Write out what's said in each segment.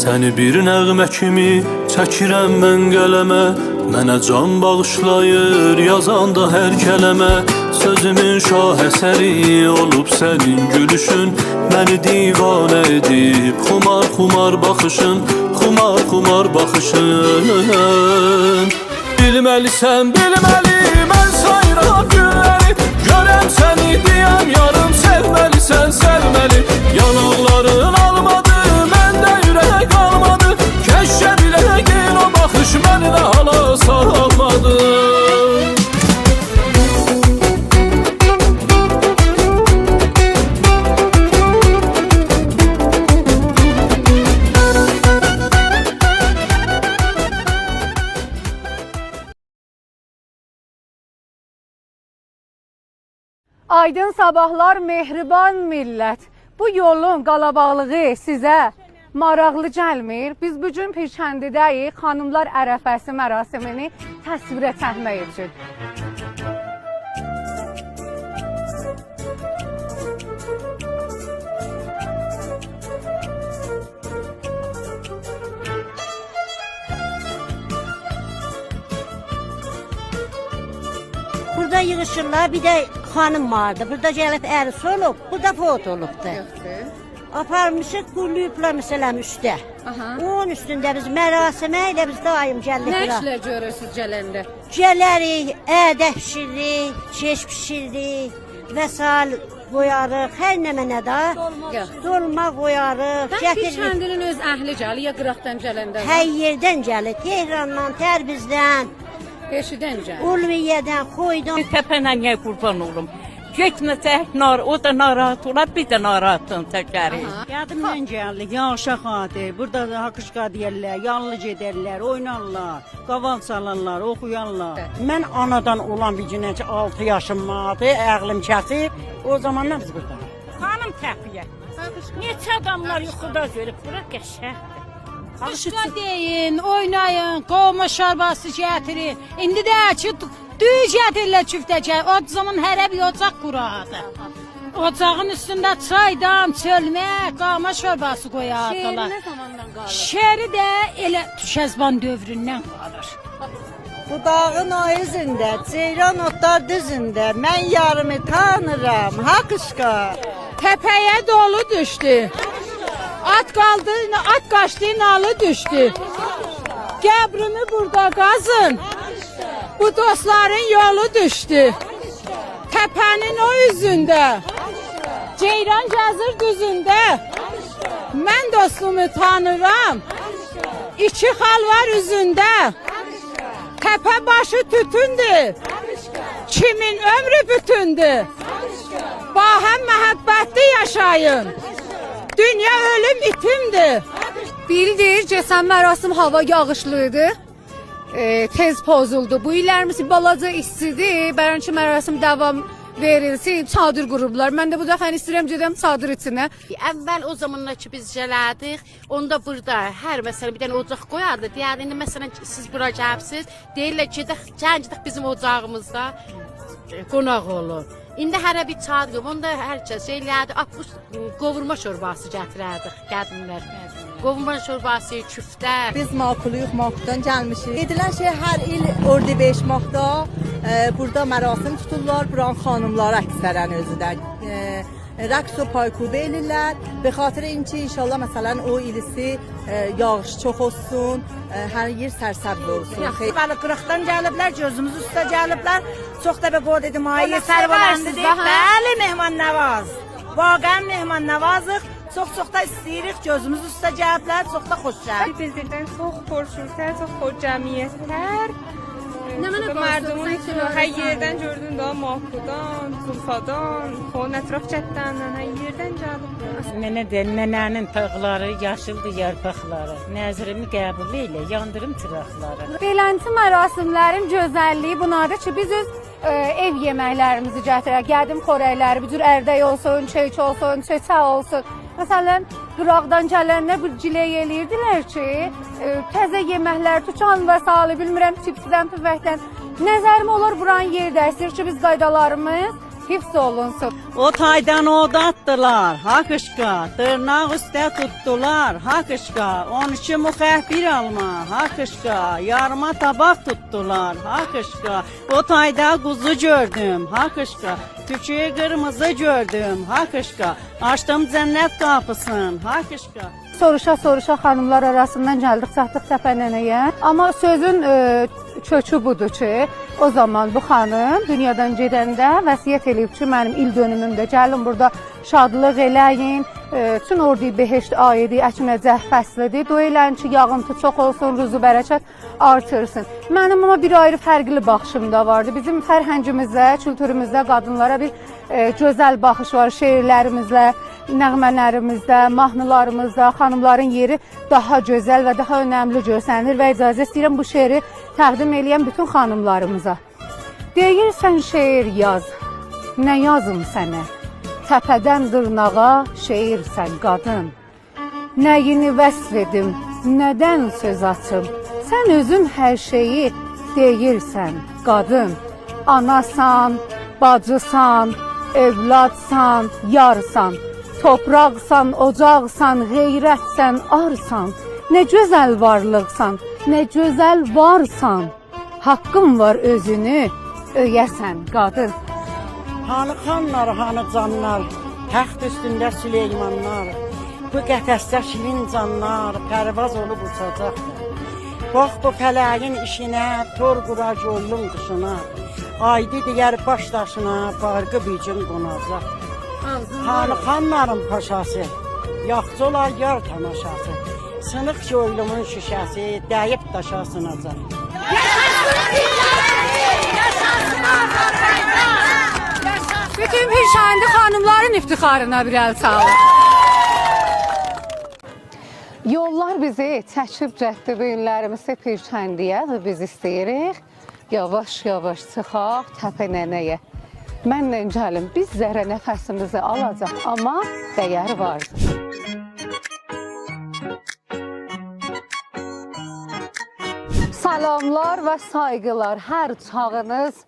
Səni bir nəğmə kimi çəkirəm mən qələmə, mənə can bağışlayır yazanda hər kələmə. Sözümün şahəsəri olub sənin gülüşün, məni divanə edib xumar xumar baxışın, xumar xumar baxışın. Bilməlisən, bilməli mən sayıram günləri, görəm səni deyəm yarım, sevməlisən, sevməli. Yanaqların almadı, məndə ürək qalmadı, kəşşə biləyəgin o baxış məni də hala salmadı. Aydın sabahlar, mehriban millət. Bu yolun qalabaqlığı sizə maraqlı gəlmir. Biz bugün Pirkəndidəyik, xanımlar ərəfəsi mərasimini təsvirə çəkmək üçün. Burada yığışırlar, bir də xanım vardı. Burada gəlib ərisi olub, burada fot olubdu. Aparmışıq, qurluyublar məsələn üstə. Onun üstündə biz mərasimə ilə biz daim gəlirik. Nə işlə görürsünüz gələndə? Gələrik, ədə pişiririk, keş pişiririk və sal qoyarıq, hər nə mənə də. Dolma qoyarıq. Pirkəndinin öz əhli gəlir, ya qıraqdan gələndə? Hər yerdən gəlir, Tehrandan, Tərbizdən, Eşidən gəlir. Ulviyyədən, Xoydan. Təpənəyə qurban olum. Getməsək, o da narahat olar, biz də narahatın çəkərik. Yadımdan gəldi, yağışa xatir, burada da haqqışqa deyərlər, yanlı gedərlər, oynarlar, qaval çalarlar, oxuyarlar. Mən anadan olan bir günə 6 yaşım vardı, əqlim kəsib, o zamanlar biz burada. Xanım təpiyə, neçə adamlar yuxuda görüb, bura qəşəkdir. Qışqa deyin, oynayın, qovma şorbası gətirin. İndi də ki, düy gətirirlər çüftəcə. O zaman hərə bir ocaq quradı. Ocağın üstündə çaydan, çölmək, qavma şorbası qoyardılar. Şeiri nə zamandan qalır? Şeiri də elə Tüşəzban dövründən qalır. Bu dağın o üzündə, ceyran otlar düzündə, mən yarımı tanıram, haqqışqa. Təpəyə dolu düşdü. At qaldı, at qaçdı, nalı düşdü. Qəbrimi burada qazın. Bu dostların yolu düşdü. Təpənin o üzündə. Ceyran gəzir düzündə. Mən dostumu tanıram. İki xal var üzündə. Təpə başı tütündür. Kimin ömrü bütündür. Bahəm məhəbbətli yaşayın. Dünya ölüm itimdir. Bildir, cəsən mərasim hava yağışlıydı. Tez pozuldu. Bu illərimiz balaca istidir. Bəlkə mərasim davam verilsin, çadır qurublar. Mən də bu dəfə istəyirəm gedəm çadır içinə. Əvvəl o zamanlar ki biz gələdik, onda burada hər məsələn bir dənə ocaq qoyardı. Yəni indi məsələn siz bura gəlibsiz, deyirlər gedək bizim ocağımızda qonaq olun. İndi hərə bir çadır, onda hər kəs eləyərdi, qovurma şorbası gətirərdik qədimlər. Qovurma şorbası, küftə. Biz Makuluyuq, Makudan gəlmişik. Edilən şey hər il ordu 5 Martda burada mərasim tuturlar. Buranın xanımları əksərən özüdən. Rəqs və paykuda elirlər. Be xatir inki inşallah məsələn o ilisi yağış çox olsun, hər yer sərsəbz olsun. Bəli, qırıqdan gəliblər, gözümüz üstə gəliblər. Çox da qod edim, ailə sərvələndidir. Bəli, mehman-nəvaz. Vaqən mehman-nəvazıq. Çox da istəyirik, gözümüz üstə gəliblər, çox da xoş gəlib. Biz-birdən çox xoşurtər, çox xoş cəmiyyətlər. Nə mənə Mərdumun hər yerdən gördün də, Makudan, Zulfadan, xon ətraf cəddəndən, hər yerdən gəliblər. Mənə də nənənin tağları, yaşıldı yarpaqları, nəzirimi qəbul elə, yandırım çıraqları. Beləncə mərasimlərin gözəlliyi bunadır ki, biz öz ev yeməklərimizi gətirək. Qədim xörəkləri, bir cür ərdək olsun, çeç olsun, çeçə olsun. Məsələn, qıraqdan gələnlər bir cilək eləyirdilər ki, təzə yeməklər, tuçan və salı, bilmirəm, çipsidən, tüvəkdən. Nəzərim olur buranın yerdəsir ki, biz qaydalarımız hifz olunsun. O taydan oda attılar, hakışka, tırnaq üstə tutdular, hakışka, 12 müxəbbir alma, hakışka, yarıma tabaq tutdular, hakışka, o tayda kuzu gördüm, hakışka, tüküyü kırmızı gördüm, hakışka, açdım cennet kapısın, hakışka. Soruşa-soruşa xanımlar arasından gəldik, çatdıq Təpənənəyə. Amma sözün kökü budur ki, o zaman bu xanım dünyadan gedəndə vəsiyyət eləyib ki, mənim il dönümümdə gəlin burada şadlıq eləyin, üçün ordu beheşt ayıdır, əkinəcək fəslidir, dua eləyin ki, yağıntı çox olsun, ruzu bərəkət artırsın. Mənim amma bir ayrı fərqli baxışım da vardı. Bizim fərhəngimizdə, kültürümüzdə qadınlara bir gözəl baxış var, şeirlərimizlə, nəğmələrimizdə, mahnılarımızda xanımların yeri daha gözəl və daha önəmli görsənir və icazə istəyirəm bu şeiri təqdim eləyəm bütün xanımlarımıza. Deyirsən şeir yaz, nə yazım sənə? Təpədən dırnağa şeirsən qadın. Nəyini vəsf edim, nədən söz açım? Sən özün hər şeyi deyirsən qadın. Anasan, bacısan, evladsan, yarsan. Topraqsan, ocaqsan, qeyrətsən, arsan. Nə gözəl varlıqsan, nə gözəl varsan. Haqqın var özünü öyəsən qadın. Hanı xanlar, hanı canlar, təxt üstündə Süleymanlar, bu qəfəsdə şirin canlar, pərvaz olub uçacaqdır. Bax bu fələyin işinə, tor quraq yolun qışına, aydı digər baş daşına, barqı bicin qonacaq. Hanı xanların paşası, yaxşı olar yar tamaşası, sınıq yoylumun şüşəsi, dəyib daşa sınacaq. Bütün Pirşandi xanımların iftixarına bir əl çalır. Yollar bizi çəkib cəhdi bu günlərimizi Pirşandiyə və biz istəyirik yavaş-yavaş çıxaq Təpənənəyə. Mənlə gəlin, biz zərə nəfəsimizi alacaq, amma dəyər vardır. Salamlar və sayğılar, hər çağınız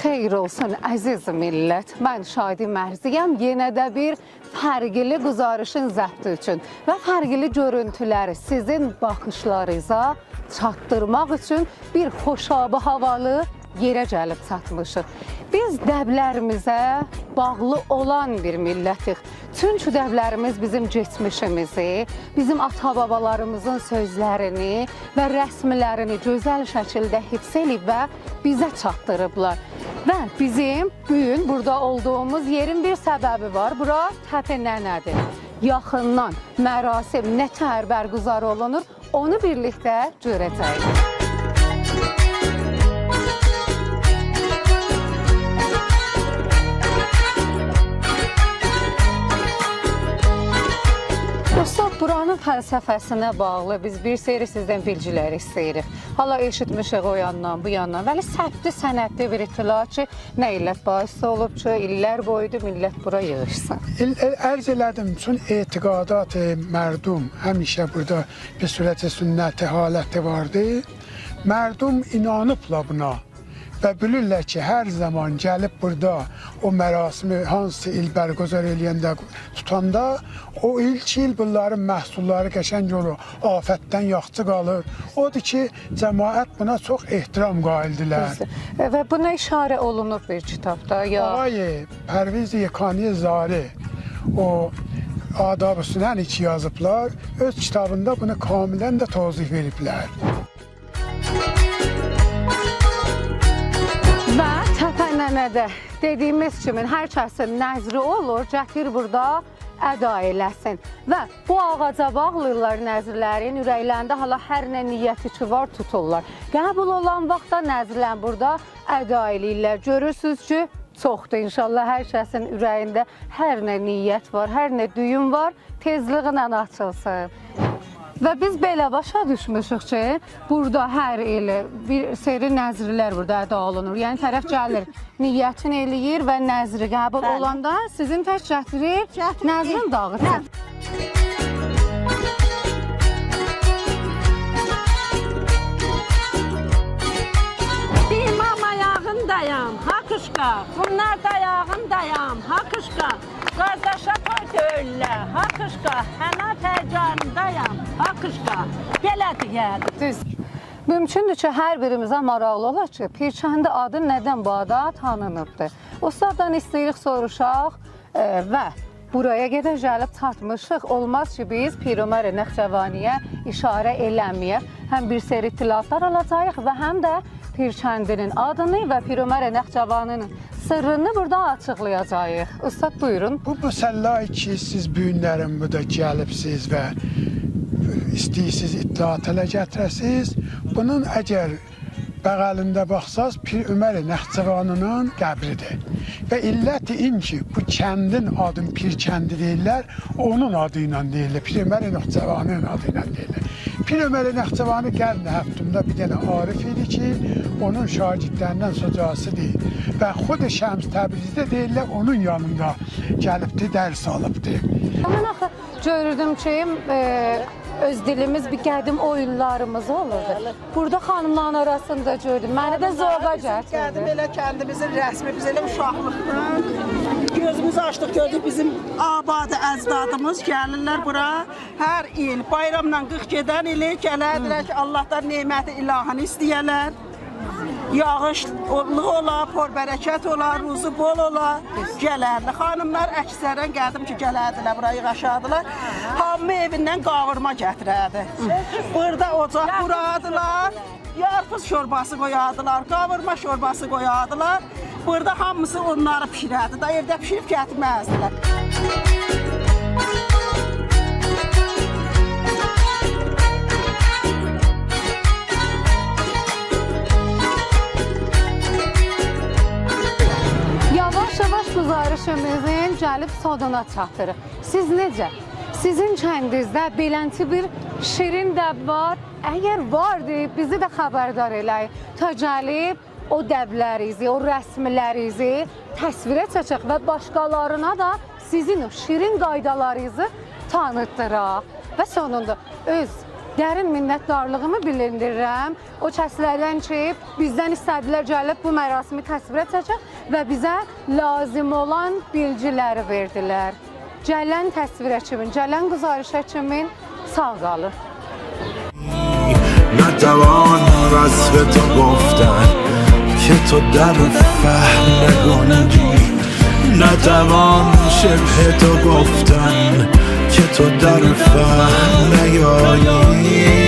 xeyr olsun əziz millət. Mən Şadi Mərziyəm, yenə də bir fərqli quzarışın zəbti üçün və fərqli görüntüləri sizin baxışlarınıza çatdırmaq üçün bir xoşabı havalı yerə gəlib çatmışıq. Biz dəblərimizə bağlı olan bir millətik. Çünki dəblərimiz bizim keçmişimizi, bizim ata-babalarımızın sözlərini və rəsmlərini gözəl şəkildə hifz edib və bizə çatdırıblar. Və bizim bugün burada olduğumuz yerin bir səbəbi var. Bura Təpənənədir. Yaxından mərasim nə tər bərquzar olunur, onu birlikdə görəcəyik. Dostlar, buranın fəlsəfəsinə bağlı biz bir seyri sizdən bilgiləri istəyirik. Hala eşitmişik o yandan, bu yandan. Vəli səbti, sənətli bir itila ki, nə illət bahisi olub ki, illər boyudur, millət bura yığışsın. Ərz elədim, üçün etiqadat mərdum həmişə burada bir sürəti sünnəti haləti vardı. Mərdum inanıbla buna. Və bilirlər ki, hər zaman gəlib burada o mərasimi hansı il bərquzar eləyəndə tutanda, o ilk il bunların məhsulları qəşəng olur, afətdən yaxçı qalır. Odur ki, cəmaət buna çox ehtiram qaildilər. Və buna işarə olunub bir kitabda. Ağay Pərviz Yekani Zari, o Adab-ı Sünən içi yazıblar, öz kitabında bunu kamilən də tozih veriblər. Və Təpənənədə dediyimiz kimi hər kəsin nəzri olur, gətir burada əda eləsin. Və bu ağaca bağlıyırlar nəzrlərin, ürəklərində hala hər nə niyyəti ki var tuturlar. Qəbul olan vaxtda nəzrlən burada əda eləyirlər. Görürsünüz ki, çoxdur inşallah hər kəsin ürəyində hər nə niyyət var, hər nə düyün var, tezliğlə açılsın. Və biz belə başa düşmüşük ki, burada hər il bir seri nəzrlər burada əda olunur. Yəni tərəf gəlir, niyyətini eləyir və nəzri qəbul olanda sizin tək gətirir, nəzrin dağıtır. İmam ayağındayım, hakışka. Hakışka, bunlar dayağın dayam, hakışka. Qardaşa toy döyürlər, hakışka. Hənə təcandayam, hakışka. Belə deyərdi. Düz. Mümkündür ki, hər birimizə maraqlı olar ki, Pirçəndi adı nədən bu ada tanınıbdır? Ustaddan istəyirik soruşaq və buraya qədər gəlib çatmışıq. Olmaz ki, biz Pir Ömər Nəxçəvaniyə işarə eləməyək. Həm bir seri itilaflar alacağıq və həm də Pirçəndinin adını və Pir Ömər Nəxçəvaninin sırrını burada açıqlayacağıq. Ustad, buyurun. Bu məsələ ki, siz bu günlərin burada gəlibsiz və istəyirsiniz itlaat elə gətirəsiniz. Bunun əgər bəğəlində baxsaz Pir Ömər Nəxçəvanının qəbridir. Və illəti ki, bu kəndin adını Pirçəndi deyirlər, onun adı ilə deyirlər, Pir Ömər Nəxçəvanının adı ilə deyirlər. Pir Ömər Nəxçəvanı qərn həftində bir dənə arif idi ki, onun şagirdlərindən socası deyil. Və xud Şəms Təbrizdə deyirlər, onun yanında gəlibdi, dərs alıbdı. Mən axı görürdüm ki, öz dilimiz bir qədim oyunlarımız olurdu. Burada xanımların arasında gördüm. Məni də zoqa gətirdi. Qədim elə kəndimizin rəsmi, biz elə uşaqlıqdan gözümüzü açdıq, gördük bizim abadı əzdadımız gəlirlər bura. Hər il bayramla 40 gedən ili gələdilər ki, Allahdan neməti ilahını istəyərlər. Yağışlı ola, por-bərəkət ola, ruzu bol ola, gələrdi. Xanımlar əksərən qədim ki, gələdilər, buraya yığaşadılar. Hamı evindən qavurma gətirərdi. Burada ocaq quradılar, yarpız şorbası qoyadılar, qavurma şorbası qoyadılar. Burada hamısı onları pişirərdi, da evdə pişirib gətirməzdilər. Yavaş-yavaş güzarışımızın gəlib sonuna çatırıq. Siz necə? Sizin kəndinizdə belənti bir şirin dəb var. Əgər vardı, bizi də xəbərdar eləyin. Ta gəlib o dəblərinizi, o rəsmlərinizi təsvirə çəkək və başqalarına da sizin o şirin qaydalarınızı tanıtdıraq. Və sonunda öz dərin minnətdarlığımı bildirirəm. O kəslərdən ki, bizdən istədilər gəlib bu mərasimi təsvirə çəkək və bizə lazım olan bilgiləri verdilər. Gələn təsvirə kimin, gələn güzarışa kimin sağ qalın. نتوان وصف تو گفتن که تو در فهم نگنجی نتوان شبه تو گفتن که تو در فهم نیایی